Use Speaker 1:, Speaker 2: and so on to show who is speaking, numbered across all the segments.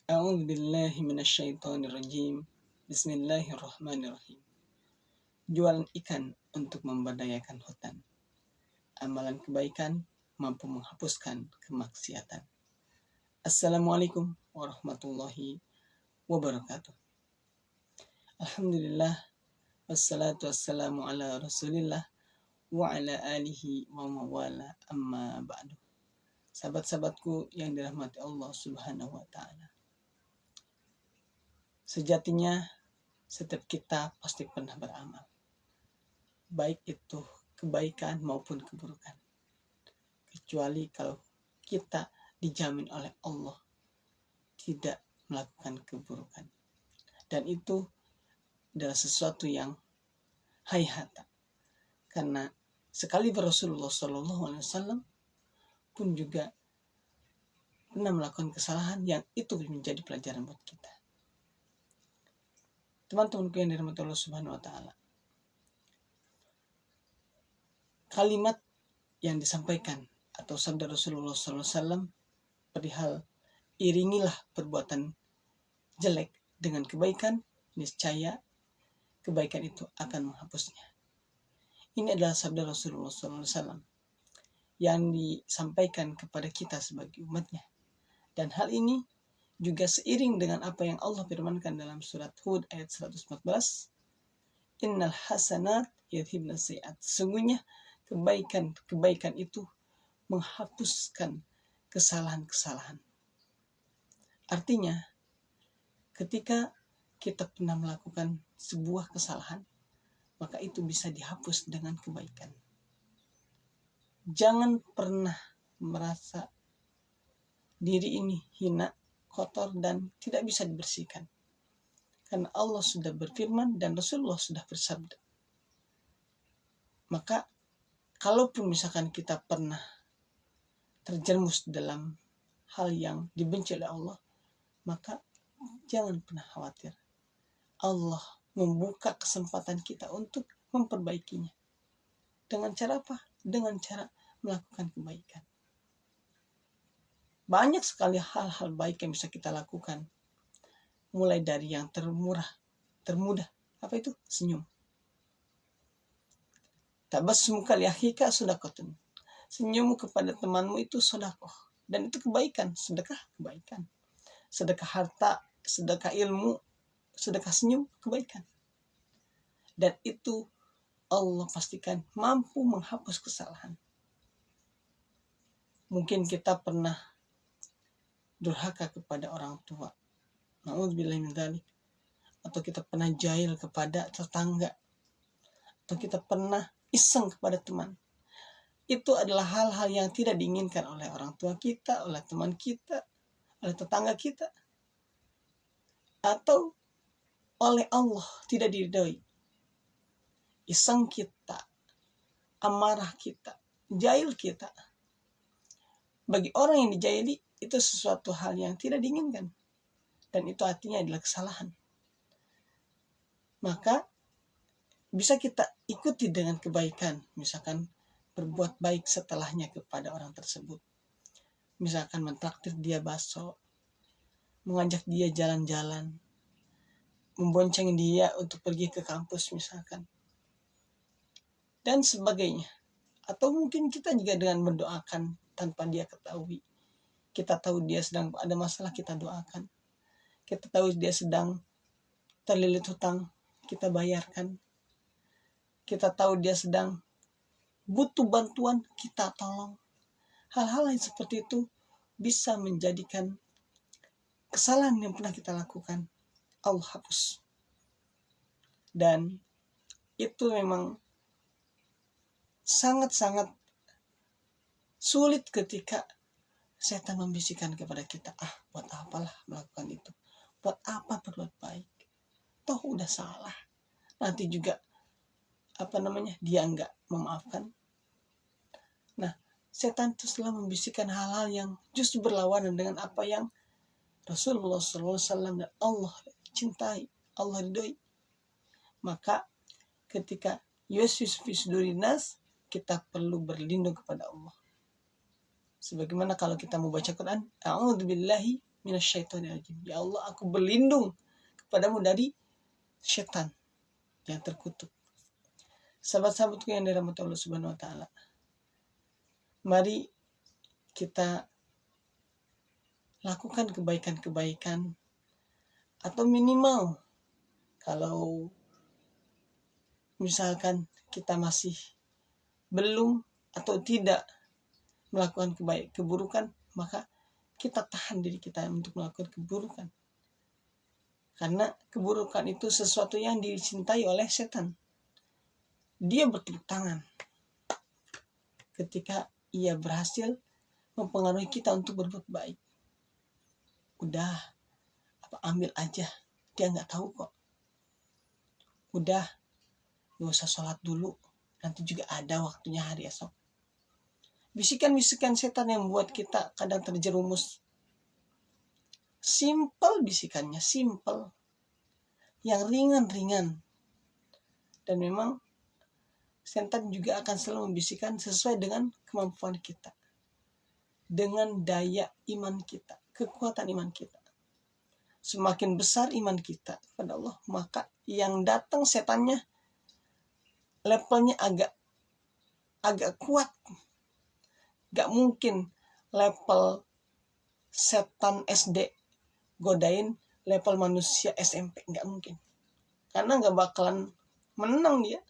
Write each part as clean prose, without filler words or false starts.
Speaker 1: A'udzu billahi minasyaitonir rajim. Bismillahirrahmanirrahim. Jualan ikan untuk memberdayakan hutan. Amalan kebaikan mampu menghapuskan kemaksiatan. Assalamualaikum warahmatullahi wabarakatuh. Alhamdulillah, wassalatu wassalamu ala rasulillah wa ala alihi wa mawala amma ba'du. Sahabat-sahabatku yang dirahmati Allah subhanahu wa ta'ala. Sejatinya setiap kita pasti pernah beramal, baik itu kebaikan maupun keburukan, kecuali kalau kita dijamin oleh Allah tidak melakukan keburukan, dan itu adalah sesuatu yang hayhata, karena sekali Rasulullah SAW pun juga pernah melakukan kesalahan yang itu menjadi pelajaran buat kita. Teman-temanku yang dirahmati Allah Subhanahu wa Ta'ala, kalimat yang disampaikan atau sabda Rasulullah SAW perihal iringilah perbuatan jelek dengan kebaikan, niscaya kebaikan itu akan menghapusnya. Ini adalah sabda Rasulullah SAW yang disampaikan kepada kita sebagai umatnya, dan hal ini juga seiring dengan apa yang Allah firmankan dalam surat Hud ayat 114. Innal hasanat yudhibna sayyi'at. Sesungguhnya kebaikan itu menghapuskan kesalahan-kesalahan. Artinya, ketika kita pernah melakukan sebuah kesalahan, maka itu bisa dihapus dengan kebaikan. Jangan pernah merasa diri ini hina, kotor, dan tidak bisa dibersihkan. Karena Allah sudah berfirman dan Rasulullah sudah bersabda. Maka, kalaupun misalkan kita pernah terjerumus dalam hal yang dibenci oleh Allah, maka jangan pernah khawatir. Allah membuka kesempatan kita untuk memperbaikinya. Dengan cara apa? Dengan cara melakukan kebaikan. Banyak sekali hal-hal baik yang bisa kita lakukan. Mulai dari yang termudah. Apa itu? Senyum. Tabassumuka li akhika shadaqatun. Senyum kepada temanmu itu sedekah, dan itu kebaikan, sedekah kebaikan. Sedekah harta, sedekah ilmu, sedekah senyum kebaikan. Dan itu Allah pastikan mampu menghapus kesalahan. Mungkin kita pernah durhaka kepada orang tua, na'udzubillahi min dzalik, atau kita pernah jahil kepada tetangga, atau kita pernah iseng kepada teman. Itu adalah hal-hal yang tidak diinginkan oleh orang tua kita, oleh teman kita, oleh tetangga kita, atau oleh Allah tidak diridhoi. Iseng kita, amarah kita, jahil kita. Bagi orang yang dijahili, itu sesuatu hal yang tidak diinginkan. Dan itu artinya adalah kesalahan. Maka bisa kita ikuti dengan kebaikan. Misalkan berbuat baik setelahnya kepada orang tersebut. Misalkan mentraktir dia bakso, mengajak dia jalan-jalan, membonceng dia untuk pergi ke kampus misalkan, dan sebagainya. Atau mungkin kita juga dengan mendoakan tanpa dia ketahui. Kita tahu dia sedang ada masalah, kita doakan. Kita tahu dia sedang terlilit hutang, kita bayarkan. Kita tahu dia sedang butuh bantuan, kita tolong. Hal-hal yang seperti itu bisa menjadikan kesalahan yang pernah kita lakukan Allah hapus. Dan itu memang sangat-sangat sulit ketika setan membisikkan kepada kita, buat apalah melakukan itu, buat apa berbuat baik, toh udah salah, nanti juga dia nggak memaafkan. Nah, setan itu selalu membisikkan hal-hal yang justru berlawanan dengan apa yang Rasulullah SAW dan Allah cintai, Allah ridhoi. Maka ketika Yesus fi sudurinas, kita perlu berlindung kepada Allah. Sebagaimana kalau kita mau baca Quran, a'udzubillahi minasyaitonirrajim. Ya Allah, aku berlindung kepadamu dari setan yang terkutuk. Sahabat-sahabatku yang dirahmati Allah Subhanahu wa taala. Mari kita lakukan kebaikan-kebaikan, atau minimal kalau misalkan kita masih belum atau tidak melakukan keburukan, maka kita tahan diri kita untuk melakukan keburukan. Karena keburukan itu sesuatu yang dicintai oleh setan. Dia bertepuk tangan ketika ia berhasil mempengaruhi kita untuk berbuat baik. Udah, ambil aja, dia nggak tahu kok. Udah, gak usah sholat dulu, nanti juga ada waktunya hari esok. Bisikan-bisikan setan yang membuat kita kadang terjerumus. Simple bisikannya, simple. Yang ringan-ringan. Dan memang setan juga akan selalu membisikkan sesuai dengan kemampuan kita. Dengan daya iman kita, kekuatan iman kita. Semakin besar iman kita kepada Allah, maka yang datang setannya levelnya agak kuat. Gak mungkin level setan SD godain level manusia SMP, gak mungkin. Karena gak bakalan menang dia.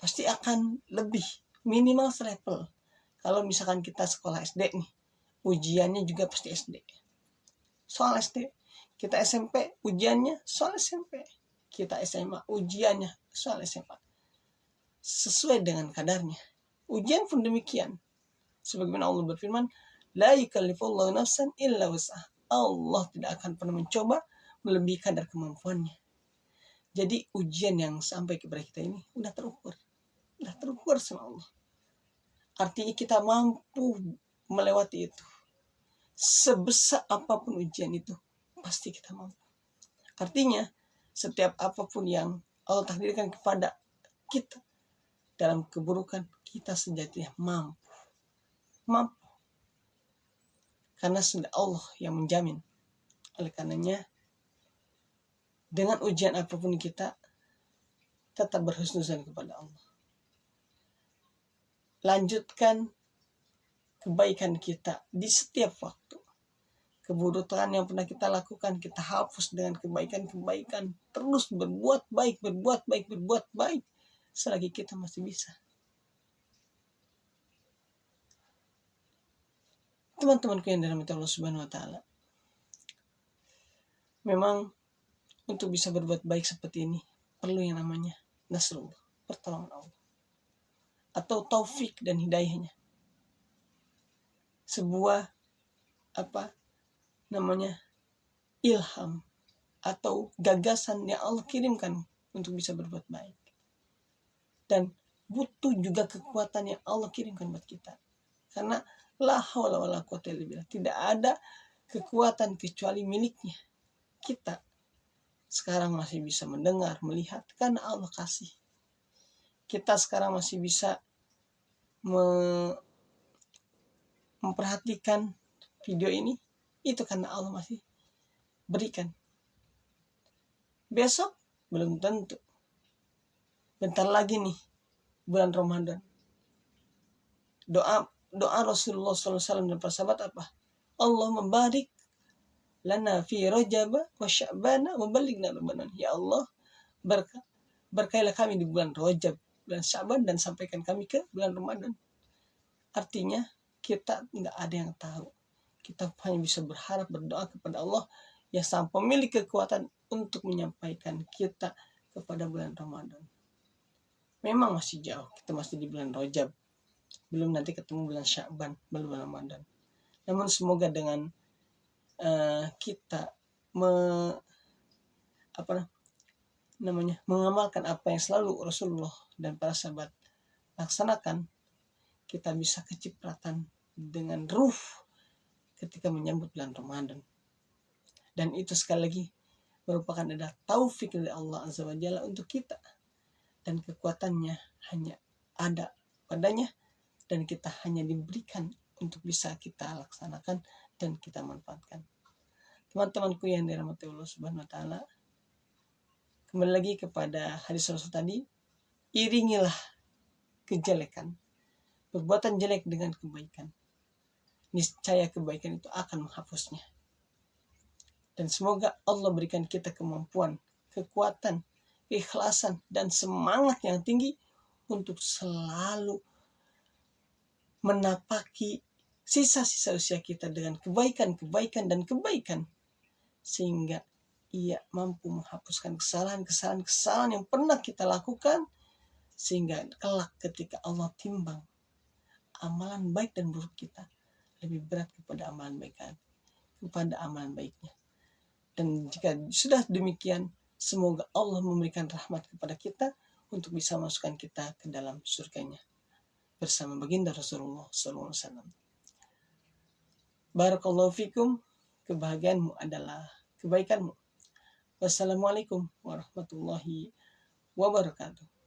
Speaker 1: Pasti akan lebih, minimal selevel. Kalau misalkan kita sekolah SD nih, ujiannya juga pasti SD. Soal SD. Kita SMP, ujiannya soal SMP. Kita SMA, ujiannya soal SMA. Sesuai dengan kadarnya. Ujian pun demikian. Sebagaimana Allah berfirman, la yukallifullahu nafsan illa wus'aha. Allah tidak akan pernah mencoba melebihi kadar kemampuannya. Jadi ujian yang sampai kepada kita ini udah terukur sama Allah. Artinya kita mampu melewati itu. Sebesar apapun ujian itu, pasti kita mampu. Artinya setiap apapun yang Allah takdirkan kepada kita dalam keburukan, kita sejatinya mampu. Karena sudah Allah yang menjamin. Oleh karenanya, dengan ujian apapun kita tetap berhusnuzan kepada Allah. Lanjutkan kebaikan kita di setiap waktu. Keburukan yang pernah kita lakukan, kita hapus dengan kebaikan-kebaikan. Terus berbuat baik selagi kita masih bisa. Teman-temanku yang dirahmati Allah Subhanahu wa taala. Memang untuk bisa berbuat baik seperti ini perlu yang namanya nasrullah, pertolongan Allah. Atau taufik dan hidayahnya. Sebuah ilham atau gagasan yang Allah kirimkan untuk bisa berbuat baik. Dan butuh juga kekuatan yang Allah kirimkan buat kita. Karena la haula wala quwwata illa billah. Tidak ada kekuatan kecuali miliknya. Kita sekarang masih bisa mendengar, melihat karena Allah kasih. Kita sekarang masih bisa memperhatikan video ini, itu karena Allah masih berikan. Besok belum tentu. Bentar lagi nih bulan Ramadan. Doa Rasulullah SAW dan para sahabat apa? Allah membarik lana fi Rajab wa Sya'ban wa ballighna Ramadan. Ya Allah, berkailah kami di bulan Rajab, bulan Sya'ban, dan sampaikan kami ke bulan Ramadan. Artinya kita nggak ada yang tahu. Kita hanya bisa berharap, berdoa kepada Allah yang sang pemilik kekuatan untuk menyampaikan kita kepada bulan Ramadan. Memang masih jauh, kita masih di bulan Rajab. Belum nanti ketemu bulan Sya'ban, belum bulan Ramadan. Namun semoga dengan kita mengamalkan apa yang selalu Rasulullah dan para sahabat laksanakan, kita bisa kecipratan dengan ruh ketika menyambut bulan Ramadan. Dan itu sekali lagi merupakan adalah taufik dari Allah Azza wa Jalla untuk kita. Dan kekuatannya hanya ada padanya, dan kita hanya diberikan untuk bisa kita laksanakan dan kita manfaatkan. Teman-temanku yang dirahmati Allah Subhanahu wa taala, kembali lagi kepada hadis Rasul tadi, iringilah kejelekan, perbuatan jelek dengan kebaikan. Niscaya kebaikan itu akan menghapusnya. Dan semoga Allah berikan kita kemampuan, kekuatan, keikhlasan, dan semangat yang tinggi untuk selalu menapaki sisa-sisa usia kita dengan kebaikan dan kebaikan, sehingga ia mampu menghapuskan kesalahan yang pernah kita lakukan, sehingga kelak ketika Allah timbang amalan baik dan buruk kita, lebih berat kepada amalan baiknya. Dan jika sudah demikian, semoga Allah memberikan rahmat kepada kita untuk bisa masukkan kita ke dalam surganya bersama baginda Rasulullah SAW. Barakallahu fikum, kebahagiaanmu adalah kebaikanmu. Wassalamualaikum warahmatullahi wabarakatuh.